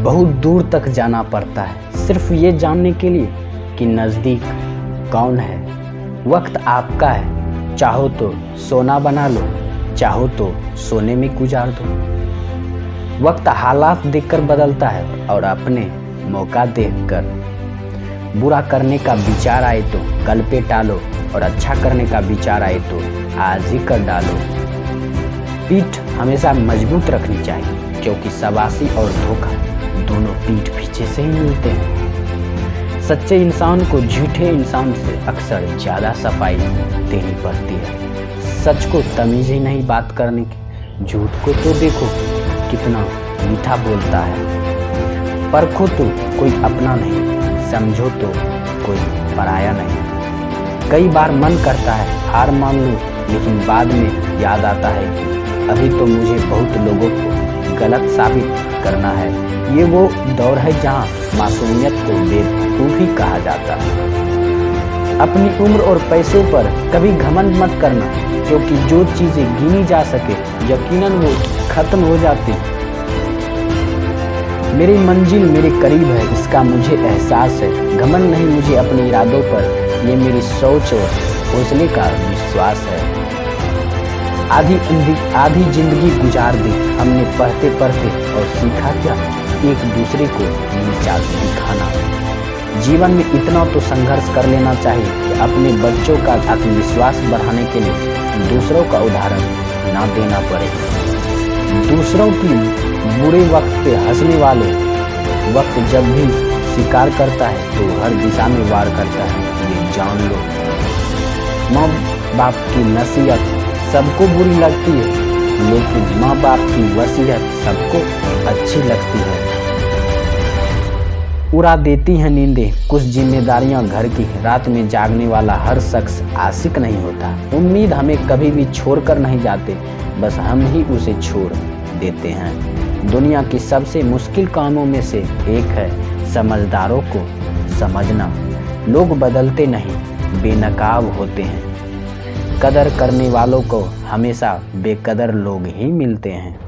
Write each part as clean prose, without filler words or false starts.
बहुत दूर तक जाना पड़ता है सिर्फ ये जानने के लिए कि नज़दीक कौन है। वक्त आपका है, चाहो तो सोना बना लो, चाहो तो सोने में गुजार दो। वक्त हालात देखकर बदलता है और अपने मौका देखकर। बुरा करने का विचार आए तो कल पे टालो और अच्छा करने का विचार आए तो आज ही कर डालो। पीठ हमेशा मजबूत रखनी चाहिए क्योंकि शाबाशी और धोखा दोनों पीठ पीछे से ही मिलते हैं। सच्चे इंसान को झूठे इंसान से अक्सर ज़्यादा सफाई देनी पड़ती है। सच को तमीज़ ही नहीं बात करने की, झूठ को तो देखो कितना मीठा बोलता है। परखो तो कोई अपना नहीं, समझो तो कोई पराया नहीं। कई बार मन करता है हार मान लूं, लेकिन बाद में याद आता है कि अभी तो मुझे बहुत लोगों को गलत साबित करना है। ये वो दौर है जहाँ मासूमियत को बेवकूफ़ी कहा जाता है। अपनी उम्र और पैसों पर कभी घमंड मत करना, क्योंकि जो चीज़ें गिनी जा सके यकीनन वो खत्म हो जाती। मेरी मंजिल मेरे करीब है, इसका मुझे एहसास है। घमंड नहीं मुझे अपने इरादों पर, ये मेरी सोच और हौसले का विश्वास है। आधी जिंदगी गुजार दी हमने पढ़ते पढ़ते, और सीखा क्या, एक दूसरे को नीचा दिखाना। जीवन में इतना तो संघर्ष कर लेना चाहिए कि अपने बच्चों का आत्मविश्वास बढ़ाने के लिए दूसरों का उदाहरण ना देना पड़े। दूसरों की बुरे वक्त पे हंसने वाले वक्त जब भी शिकार करता है तो हर दिशा में वार करता है, ये जान लो। माँ बाप की नसीहत सबको बुरी लगती है, लेकिन माँ बाप की वसीयत सबको अच्छी लगती है। उड़ा देती हैं नींदें कुछ जिम्मेदारियां घर की, रात में जागने वाला हर शख्स आशिक नहीं होता। उम्मीद हमें कभी भी छोड़कर नहीं जाते, बस हम ही उसे छोड़ देते हैं। दुनिया की सबसे मुश्किल कामों में से एक है समझदारों को समझना। लोग बदलते नहीं, बेनकाब होते हैं। कदर करने वालों को हमेशा बेकदर लोग ही मिलते हैं।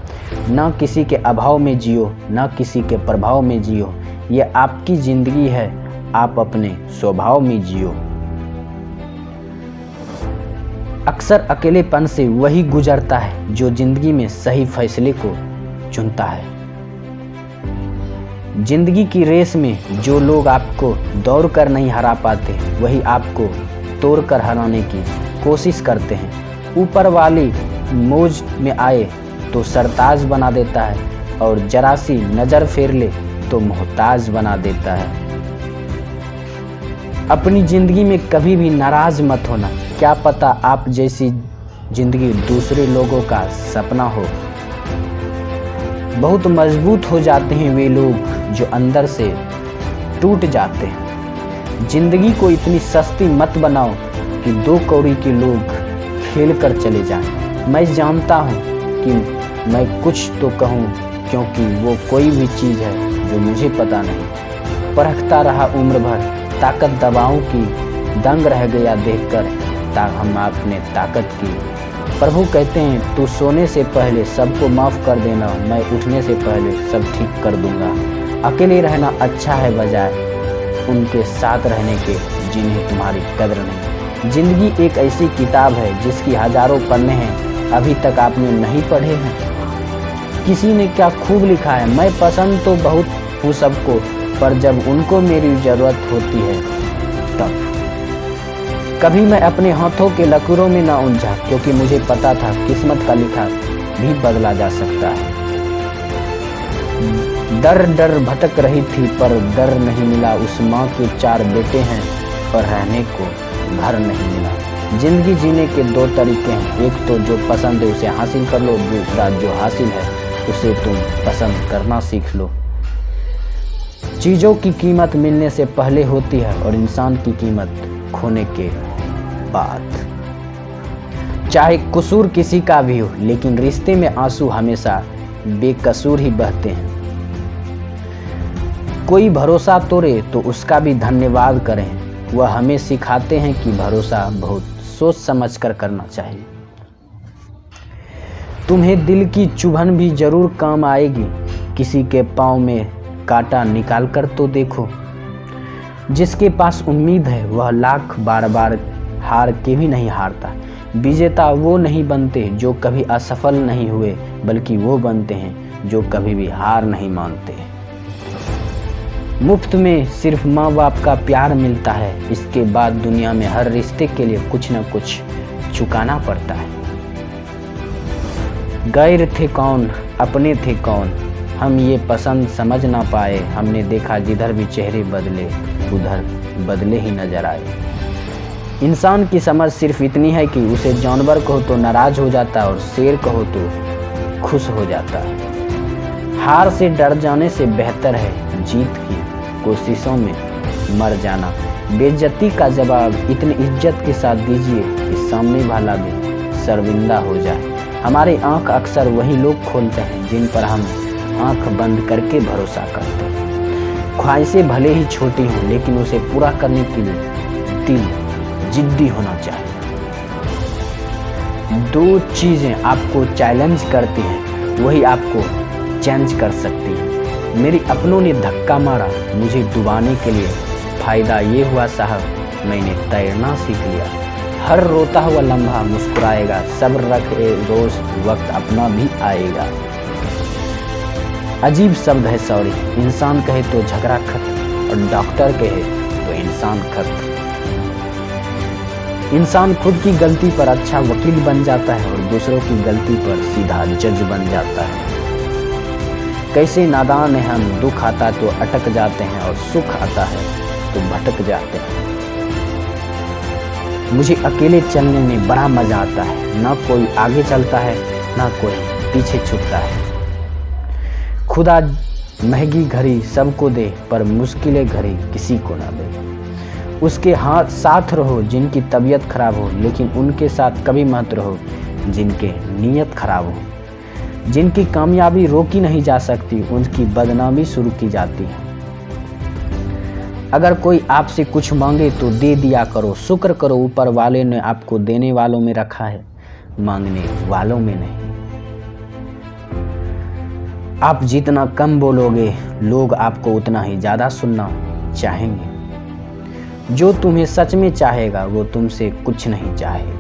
ना किसी के अभाव में जियो, ना किसी के प्रभाव में जियो। ये आपकी जिंदगी है, आप अपने स्वभाव में जियो। अक्सर अकेलेपन से वही गुजरता है जो जिंदगी में सही फैसले को चुनता है। जिंदगी की रेस में जो लोग आपको दौड़ कर नहीं हरा पाते, वही आपको तोड़ कर हराने की कोशिश करते हैं। ऊपर वाली मौज में आए तो सरताज बना देता है, और जरा सी नज़र फेर ले तो मोहताज बना देता है। अपनी जिंदगी में कभी भी नाराज मत होना, क्या पता आप जैसी जिंदगी दूसरे लोगों का सपना हो। बहुत मजबूत हो जाते हैं वे लोग जो अंदर से टूट जाते हैं। जिंदगी को इतनी सस्ती मत बनाओ कि 2 कौड़ी के लोग खेल कर चले जाएं। मैं जानता हूँ कि मैं कुछ तो कहूँ, क्योंकि वो कोई भी चीज़ है जो मुझे पता नहीं। परखता रहा उम्र भर, ताकत दबाओं की, दंग रह गया देखकर हम अपने ताकत की। प्रभु कहते हैं तू सोने से पहले सबको माफ़ कर देना, मैं उठने से पहले सब ठीक कर दूंगा। अकेले रहना अच्छा है बजाय उनके साथ रहने के जिन्हें तुम्हारी कदर नहीं। जिंदगी एक ऐसी किताब है जिसकी हजारों पन्ने हैं, अभी तक आपने नहीं पढ़े हैं। किसी ने क्या खूब लिखा है, मैं पसंद तो बहुत हूँ सबको, पर जब उनको मेरी ज़रूरत होती है तब। कभी मैं अपने हाथों के लकीरों में ना उलझा, क्योंकि मुझे पता था किस्मत का लिखा भी बदला जा सकता है। दर भटक रही थी पर दर नहीं मिला, उस माँ के 4 बेटे हैं पर रहने को घर नहीं मिला। जिंदगी जीने के 2 तरीके हैं, एक तो जो पसंद है उसे हासिल कर लो, दूसरा जो हासिल है उसे तुम पसंद करना सीख लो। चीज़ों की कीमत मिलने से पहले होती है और इंसान की कीमत खोने के बाद। चाहे कसूर किसी का भी हो, लेकिन रिश्ते में आंसू हमेशा बेकसूर ही बहते हैं। कोई भरोसा तोड़े तो उसका भी धन्यवाद करें, वह हमें सिखाते हैं कि भरोसा बहुत सोच समझ कर करना चाहिए। तुम्हें दिल की चुभन भी जरूर काम आएगी, किसी के पाँव में कांटा निकाल कर तो देखो। जिसके पास उम्मीद है वह लाख बार बार हार के भी नहीं हारता। विजेता वो नहीं बनते जो कभी असफल नहीं हुए, बल्कि वो बनते हैं जो कभी भी हार नहीं मानते। मुफ्त में सिर्फ माँ बाप का प्यार मिलता है, इसके बाद दुनिया में हर रिश्ते के लिए कुछ न कुछ चुकाना पड़ता है। गैर थे कौन, अपने थे कौन, हम ये पसंद समझ ना पाए। हमने देखा जिधर भी चेहरे बदले, उधर बदले ही नजर आए। इंसान की समझ सिर्फ इतनी है कि उसे जानवर कहो तो नाराज हो जाता है और शेर कहो तो खुश हो जाता है। हार से डर जाने से बेहतर है जीत की कोशिशों में मर जाना। बेइज्जती का जवाब इतनी इज्जत के साथ दीजिए कि सामने वाला भी शर्मिंदा हो जाए। हमारी आंख अक्सर वही लोग खोलते हैं जिन पर हम आंख बंद करके भरोसा करते हैं। ख्वाहिशें भले ही छोटी हों, लेकिन उसे पूरा करने के लिए दिल जिद्दी होना चाहिए। दो चीजें आपको चैलेंज करती हैं, वही आपको चेंज कर सकती है। मेरे अपनों ने धक्का मारा मुझे डुबाने के लिए, फायदा ये हुआ साहब मैंने तैरना सीख लिया। हर रोता हुआ लम्हा मुस्कुराएगा, सब्र रखे रोज वक्त अपना भी आएगा। अजीब शब्द है सॉरी, इंसान कहे तो झगड़ा खत्म और डॉक्टर कहे तो इंसान खत्म। इंसान खुद की गलती पर अच्छा वकील बन जाता है और दूसरों की गलती पर सीधा जज बन जाता है। कैसे नादान है हम, दुख आता तो अटक जाते हैं और सुख आता है तो भटक जाते हैं। मुझे अकेले चलने में बड़ा मजा आता है, ना कोई आगे चलता है ना कोई पीछे छूटता है। खुदा महंगी घड़ी सबको दे, पर मुश्किलें घड़ी किसी को ना दे। उसके हाथ साथ रहो जिनकी तबीयत खराब हो, लेकिन उनके साथ कभी मत रहो जिनके नीयत खराब हो। जिनकी कामयाबी रोकी नहीं जा सकती, उनकी बदनामी शुरू की जाती है। अगर कोई आपसे कुछ मांगे तो दे दिया करो, शुक्र करो ऊपर वाले ने आपको देने वालों में रखा है, मांगने वालों में नहीं। आप जितना कम बोलोगे, लोग आपको उतना ही ज्यादा सुनना चाहेंगे। जो तुम्हें सच में चाहेगा वो तुमसे कुछ नहीं चाहेगा।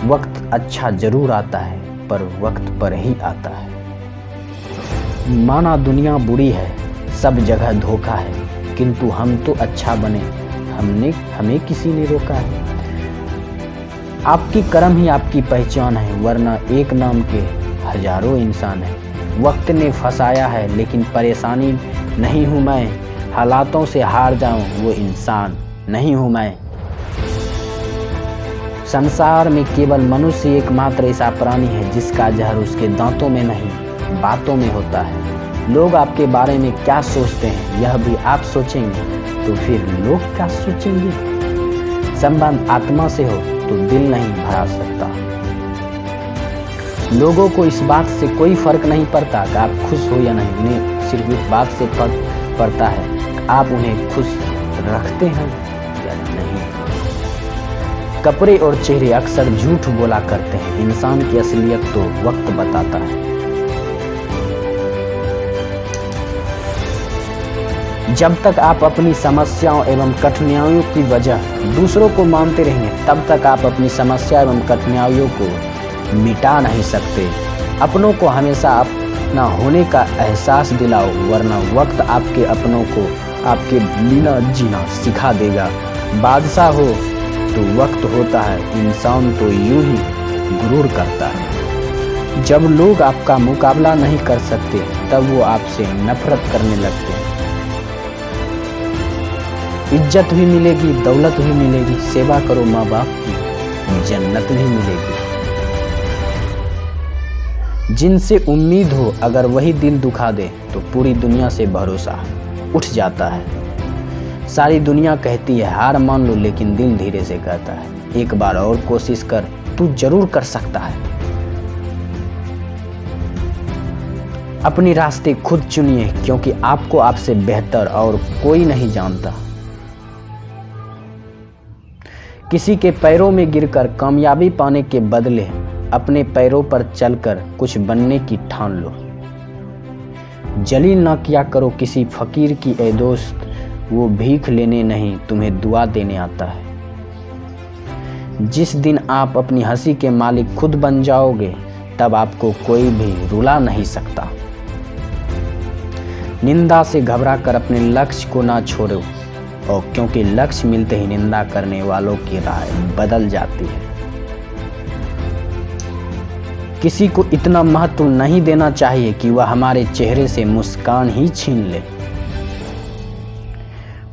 वक्त अच्छा जरूर आता है, पर वक्त पर ही आता है। माना दुनिया बुरी है, सब जगह धोखा है, किंतु हम तो अच्छा बने, हमें किसी ने रोका है। आपकी कर्म ही आपकी पहचान है, वरना एक नाम के हजारों इंसान है। वक्त ने फंसाया है, लेकिन परेशानी नहीं हूं मैं। हालातों से हार जाऊं वो इंसान नहीं हूं मैं। संसार में केवल मनुष्य एकमात्र ऐसा प्राणी है जिसका जहर उसके दांतों में नहीं बातों में होता है। लोग आपके बारे में क्या सोचते हैं यह भी आप सोचेंगे, तो फिर लोग क्या सोचेंगे। संबंध आत्मा से हो तो दिल नहीं भरा सकता। लोगों को इस बात से कोई फर्क नहीं पड़ता कि आप खुश हो या नहीं, उन्हें सिर्फ इस बात से फर्क पड़ता है आप उन्हें खुश रखते हैं या नहीं। कपड़े और चेहरे अक्सर झूठ बोला करते हैं, इंसान की असलियत तो वक्त बताता है। जब तक आप अपनी समस्याओं एवं कठिनाइयों की वजह दूसरों को मानते रहेंगे, तब तक आप अपनी समस्या एवं कठिनाइयों को मिटा नहीं सकते। अपनों को हमेशा अपना होने का एहसास दिलाओ, वरना वक्त आपके अपनों को आपके बिना जीना सिखा देगा। बादशाह हो तो वक्त होता है, इंसान तो यूं ही गुरूर करता है। जब लोग आपका मुकाबला नहीं कर सकते, तब वो आपसे नफरत करने लगते हैं। इज्जत भी मिलेगी, दौलत भी मिलेगी, सेवा करो माँ बाप की, जन्नत भी मिलेगी। जिनसे उम्मीद हो अगर वही दिल दुखा दे, तो पूरी दुनिया से भरोसा उठ जाता है। सारी दुनिया कहती है हार मान लो, लेकिन दिल धीरे से कहता है एक बार और कोशिश कर, तू जरूर कर सकता है। अपनी रास्ते खुद चुनिए, क्योंकि आपको आपसे बेहतर और कोई नहीं जानता। किसी के पैरों में गिरकर कामयाबी पाने के बदले अपने पैरों पर चलकर कुछ बनने की ठान लो। जलील ना किया करो किसी फकीर की ए दोस्त, वो भीख लेने नहीं तुम्हें दुआ देने आता है। जिस दिन आप अपनी हंसी के मालिक खुद बन जाओगे, तब आपको कोई भी रुला नहीं सकता। निंदा से घबराकर अपने लक्ष्य को ना छोड़ो, और क्योंकि लक्ष्य मिलते ही निंदा करने वालों की राय बदल जाती है। किसी को इतना महत्व नहीं देना चाहिए कि वह हमारे चेहरे से मुस्कान ही छीन ले।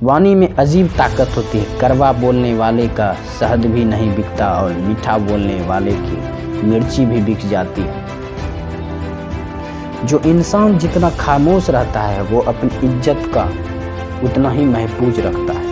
वाणी में अजीब ताकत होती है, कड़वा बोलने वाले का शहद भी नहीं बिकता और मीठा बोलने वाले की मिर्ची भी बिक जाती है। जो इंसान जितना खामोश रहता है, वो अपनी इज्जत का उतना ही महफूज रखता है।